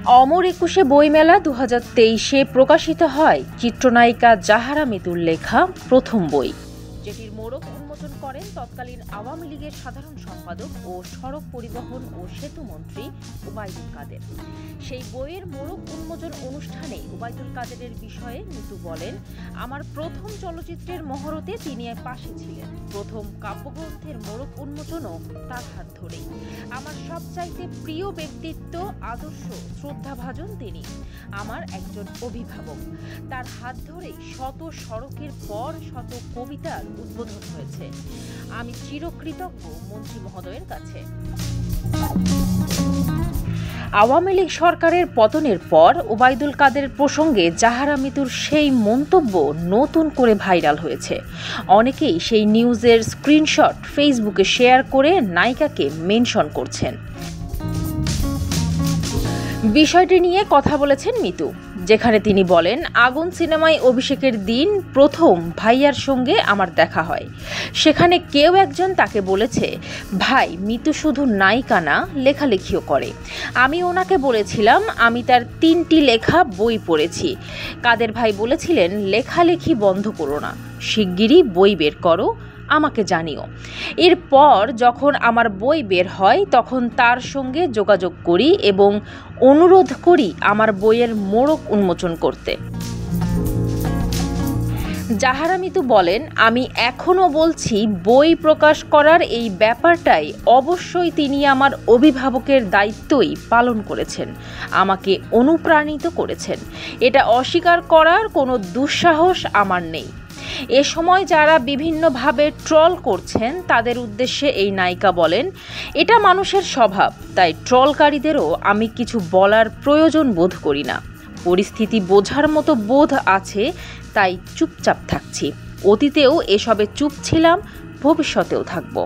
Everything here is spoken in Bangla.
অমর একুশে বইমেলা 2023-এ প্রকাশিত হয় চিত্রনায়িকা জাহারা মিতুর লেখা প্রথম বই, যেটির মোড়ক উন্মোচন করেন তৎকালীন আওয়ামী লীগের সাধারণ সম্পাদক ও সড়ক পরিবহন ও সেতু মন্ত্রী ওবায়দুল কাদের। সেই বইয়ের মোড়ক উন্মোচন অনুষ্ঠানে ওবায়দুল কাদেরের বিষয়ে মিতু বলেন, আমার প্রথম চলচ্চিত্রের মহরতে তিনি পাশে ছিলেন। প্রথম কাব্যগ্রন্থের মোড়ক উন্মোচনও তার হাত ধরেই। আমার সবচাইতে প্রিয় ব্যক্তিত্ব, আদর্শ, শ্রদ্ধাভাজন তিনি। আমার একজন অভিভাবক। তার হাত ধরেই শত সড়কের পর শত কবিতার উদ্বোধন হয়েছে। আমি চিরকৃতজ্ঞ মন্ত্রী মহোদয়ের কাছে। আওয়ামী লীগ সরকারের পতনের পর ওবায়দুল কাদের প্রসঙ্গে জাহারা মিতুর সেই মন্তব্য নতুন করে ভাইরাল হয়েছে। অনেকেই সেই নিউজের স্ক্রিনশট ফেসবুকে শেয়ার করে নায়িকাকে মেনশন করছেন। বিষয়টি নিয়ে কথা বলেছেন মিতু, যেখানে তিনি বলেন, আগুন সিনেমায় অভিষেকের দিন প্রথম ভাইয়ার সঙ্গে আমার দেখা হয়। সেখানে কেউ একজন তাকে বলেছে, ভাই মিতু শুধু নায়িকা না, লেখালেখিও করে। আমি ওনাকে বলেছিলাম আমি তার 3টি লেখা বই পড়েছি। কাদের ভাই বলেছিলেন, লেখালেখি বন্ধ করো না, শিগগিরই বই বের করো, আমাকে জানিও। এরপর যখন আমার বই বের হয় তখন তার সঙ্গে যোগাযোগ করি এবং অনুরোধ করি আমার বইয়ের মোড়ক উন্মোচন করতে। জাহারা মিতু বলেন, আমি এখনও বলছি বই প্রকাশ করার এই ব্যাপারটাই অবশ্যই তিনি আমার অভিভাবকের দায়িত্বই পালন করেছেন, আমাকে অনুপ্রাণিত করেছেন। এটা অস্বীকার করার কোনো দুঃসাহস আমার নেই। এ সময় যারা বিভিন্নভাবে ট্রল করছেন তাদের উদ্দেশ্যে এই নায়িকা বলেন, এটা মানুষের স্বভাব, তাই ট্রলকারীদেরও আমি কিছু বলার প্রয়োজন বোধ করি না। পরিস্থিতি বোঝার মতো বোধ আছে, তাই চুপচাপ থাকছি। অতীতেও এসবে চুপ ছিলাম, ভবিষ্যতেও থাকব।